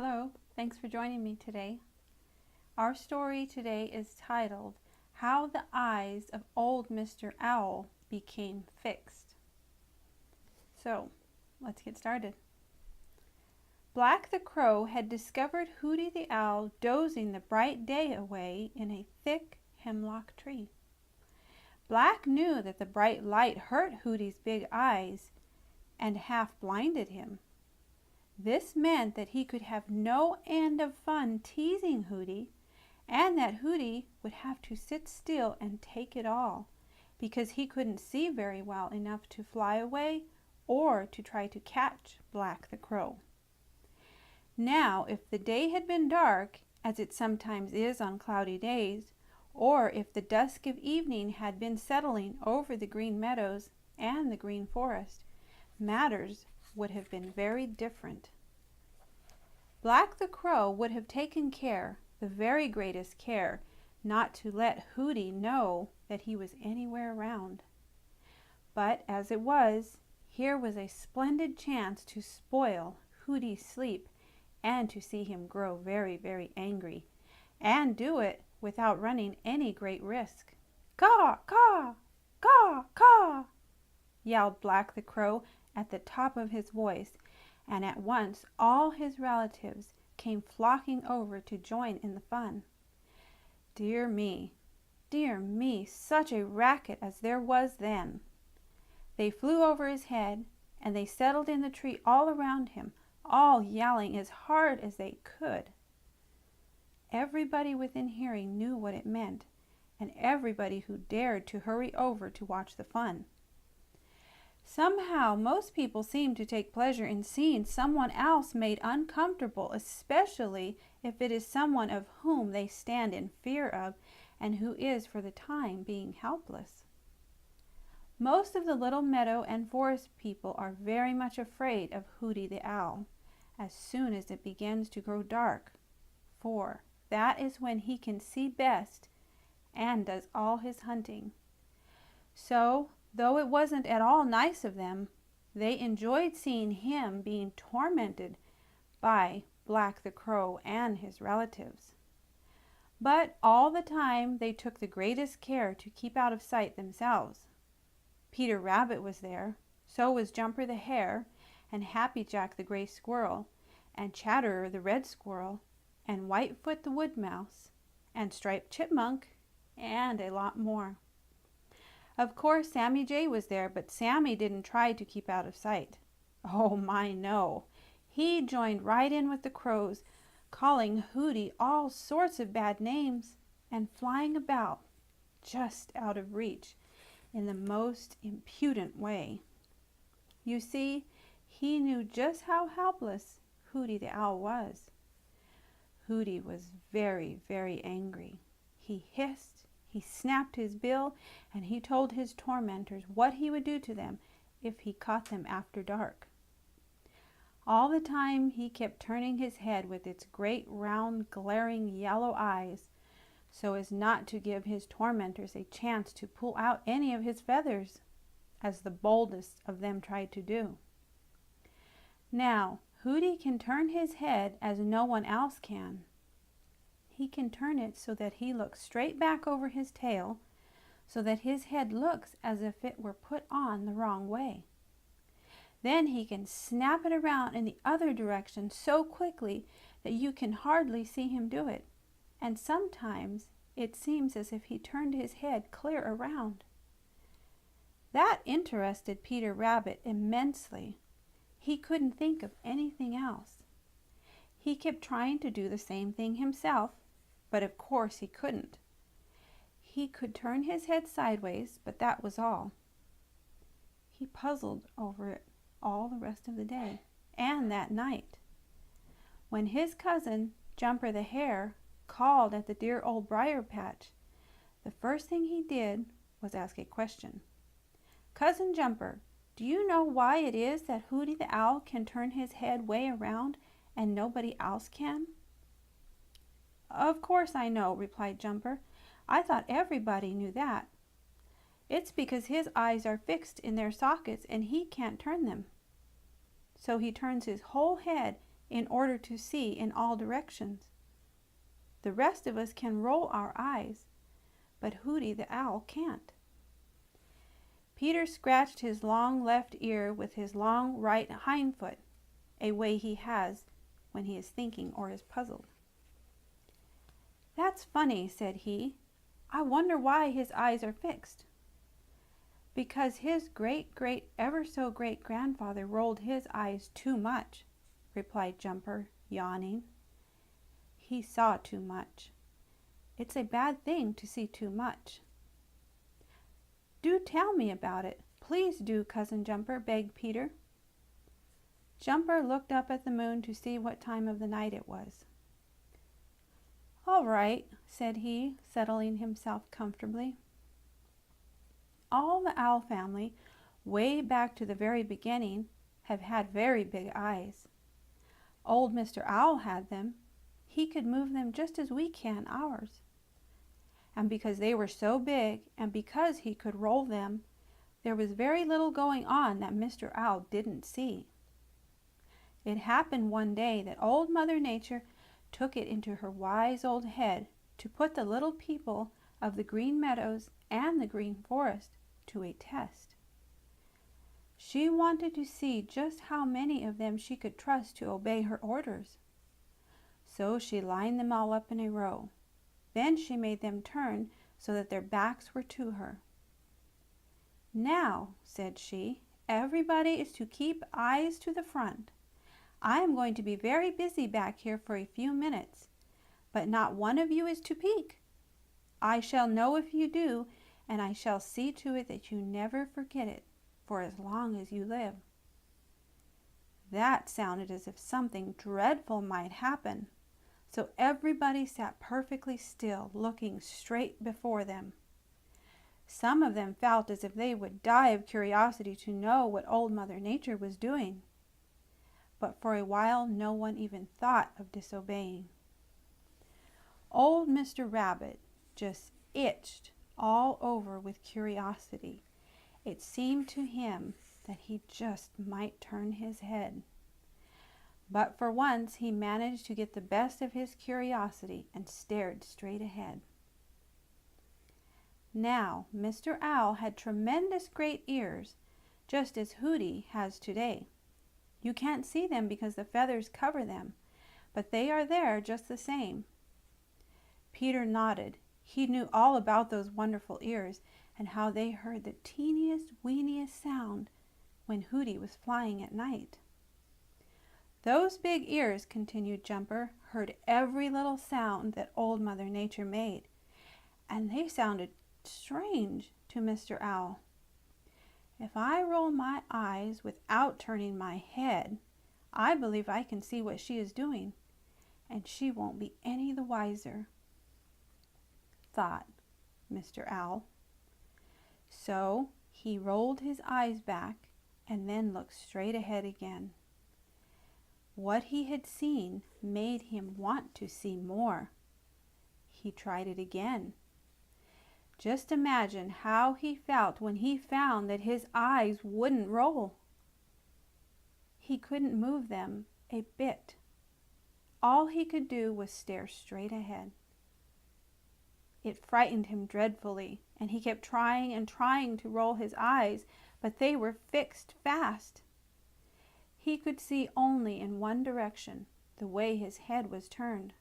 Hello, thanks for joining me today. Our story today is titled, How the Eyes of Old Mr. Owl Became Fixed. So, let's get started. Black the Crow had discovered Hooty the Owl dozing the bright day away in a thick hemlock tree. Black knew that the bright light hurt Hooty's big eyes and half blinded him. This meant that he could have no end of fun teasing Hooty, and that Hooty would have to sit still and take it all, because he couldn't see very well enough to fly away or to try to catch Black the Crow. Now, if the day had been dark, as it sometimes is on cloudy days, or if the dusk of evening had been settling over the green meadows and the green forest, matters would have been very different. Black the Crow would have taken care, the very greatest care, not to let Hooty know that he was anywhere around. But as it was, here was a splendid chance to spoil Hooty's sleep and to see him grow very, very angry, and do it without running any great risk. "Caw, caw, caw, caw!" yelled Black the Crow at the top of his voice, and at once all his relatives came flocking over to join in the fun. Dear me, such a racket as there was then! They flew over his head, and they settled in the tree all around him, all yelling as hard as they could. Everybody within hearing knew what it meant, and everybody who dared to hurry over to watch the fun. Somehow, most people seem to take pleasure in seeing someone else made uncomfortable, especially if it is someone of whom they stand in fear of and who is for the time being helpless. Most of the little meadow and forest people are very much afraid of Hooty the Owl as soon as it begins to grow dark, for that is when he can see best and does all his hunting. So, though it wasn't at all nice of them, they enjoyed seeing him being tormented by Black the Crow and his relatives. But all the time they took the greatest care to keep out of sight themselves. Peter Rabbit was there, so was Jumper the Hare, and Happy Jack the Gray Squirrel, and Chatterer the Red Squirrel, and Whitefoot the Wood Mouse, and Striped Chipmunk, and a lot more. Of course, Sammy Jay was there, but Sammy didn't try to keep out of sight. Oh my, no. He joined right in with the crows, calling Hooty all sorts of bad names and flying about, just out of reach, in the most impudent way. You see, he knew just how helpless Hooty the Owl was. Hooty was very, very angry. He hissed, he snapped his bill, and he told his tormentors what he would do to them if he caught them after dark. All the time he kept turning his head with its great round glaring yellow eyes so as not to give his tormentors a chance to pull out any of his feathers, as the boldest of them tried to do. Now, Hooty can turn his head as no one else can. He can turn it so that he looks straight back over his tail, so that his head looks as if it were put on the wrong way. Then he can snap it around in the other direction so quickly that you can hardly see him do it, and sometimes it seems as if he turned his head clear around. That interested Peter Rabbit immensely. He couldn't think of anything else. He kept trying to do the same thing himself, but of course he couldn't. He could turn his head sideways, but that was all. He puzzled over it all the rest of the day and that night. When his cousin, Jumper the Hare, called at the dear old briar patch, the first thing he did was ask a question. "Cousin Jumper, do you know why it is that Hooty the Owl can turn his head way around and nobody else can?" "Of course I know," replied Jumper. "I thought everybody knew that. It's because his eyes are fixed in their sockets and he can't turn them. So he turns his whole head in order to see in all directions. The rest of us can roll our eyes, but Hooty the Owl can't. Peter scratched his long left ear with his long right hind foot, a way he has when he is thinking or is puzzled. "That's funny," said he. "I wonder why his eyes are fixed." "Because his great-great-ever-so-great-grandfather rolled his eyes too much," replied Jumper, yawning. He saw too much. It's a bad thing to see too much. "Do tell me about it. Please do, Cousin Jumper," begged Peter. Jumper looked up at the moon to see what time of the night it was. "All right," said he, settling himself comfortably. All the owl family, way back to the very beginning, have had very big eyes. Old Mr. Owl had them. He could move them just as we can ours. And because they were so big, and because he could roll them, there was very little going on that Mr. Owl didn't see. It happened one day that Old Mother Nature took it into her wise old head to put the little people of the Green Meadows and the Green Forest to a test. She wanted to see just how many of them she could trust to obey her orders. So she lined them all up in a row. Then she made them turn so that their backs were to her. "Now," said she, "everybody is to keep eyes to the front. I am going to be very busy back here for a few minutes, but not one of you is to peek. I shall know if you do, and I shall see to it that you never forget it for as long as you live." That sounded as if something dreadful might happen, so everybody sat perfectly still, looking straight before them. Some of them felt as if they would die of curiosity to know what Old Mother Nature was doing. But for a while no one even thought of disobeying. Old Mr. Rabbit just itched all over with curiosity. It seemed to him that he just might turn his head. But for once he managed to get the best of his curiosity and stared straight ahead. Now, Mr. Owl had tremendous great ears, just as Hooty has today. You can't see them because the feathers cover them, but they are there just the same. Peter nodded. He knew all about those wonderful ears and how they heard the teeniest, weeniest sound when Hooty was flying at night. "Those big ears," continued Jumper, "heard every little sound that Old Mother Nature made, and they sounded strange to Mr. Owl. If I roll my eyes without turning my head, I believe I can see what she is doing, and she won't be any the wiser," thought Mr. Owl. So he rolled his eyes back and then looked straight ahead again. What he had seen made him want to see more. He tried it again. Just imagine how he felt when he found that his eyes wouldn't roll. He couldn't move them a bit. All he could do was stare straight ahead. It frightened him dreadfully, and he kept trying and trying to roll his eyes, but they were fixed fast. He could see only in one direction, the way his head was turned.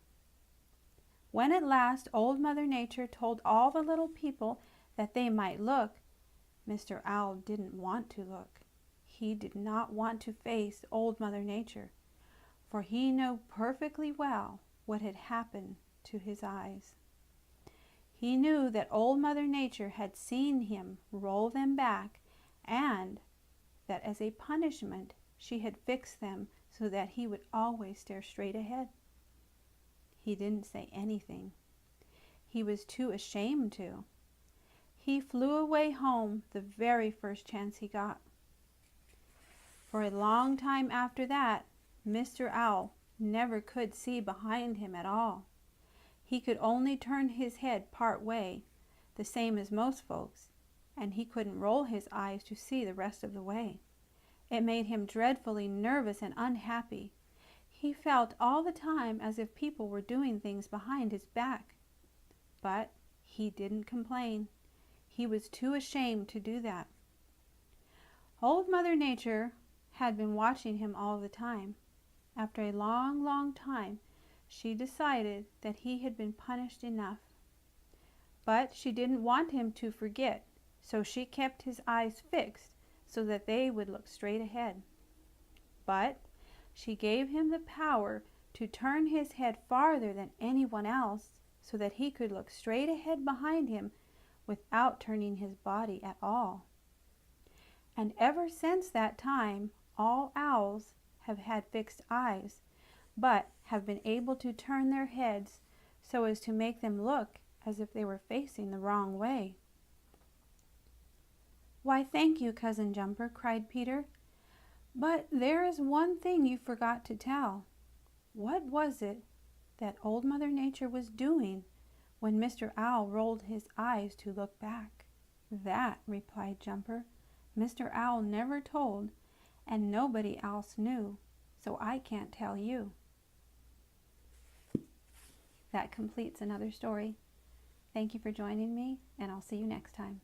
When at last Old Mother Nature told all the little people that they might look, Mr. Owl didn't want to look. He did not want to face Old Mother Nature, for he knew perfectly well what had happened to his eyes. He knew that Old Mother Nature had seen him roll them back, and that as a punishment she had fixed them so that he would always stare straight ahead. He didn't say anything. He was too ashamed to. He flew away home the very first chance he got. For a long time after that, Mr. Owl never could see behind him at all. He could only turn his head part way, the same as most folks, and he couldn't roll his eyes to see the rest of the way. It made him dreadfully nervous and unhappy. He felt all the time as if people were doing things behind his back. But he didn't complain. He was too ashamed to do that. Old Mother Nature had been watching him all the time. After a long, long time, she decided that he had been punished enough. But she didn't want him to forget, so she kept his eyes fixed so that they would look straight ahead. But she gave him the power to turn his head farther than anyone else so that he could look straight ahead behind him without turning his body at all. And ever since that time, all owls have had fixed eyes, but have been able to turn their heads so as to make them look as if they were facing the wrong way. "Why, thank you, Cousin Jumper," cried Peter. "But there is one thing you forgot to tell. What was it that Old Mother Nature was doing when Mr. Owl rolled his eyes to look back?" "That," replied Jumper, "Mr. Owl never told, and nobody else knew, so I can't tell you." That completes another story. Thank you for joining me, and I'll see you next time.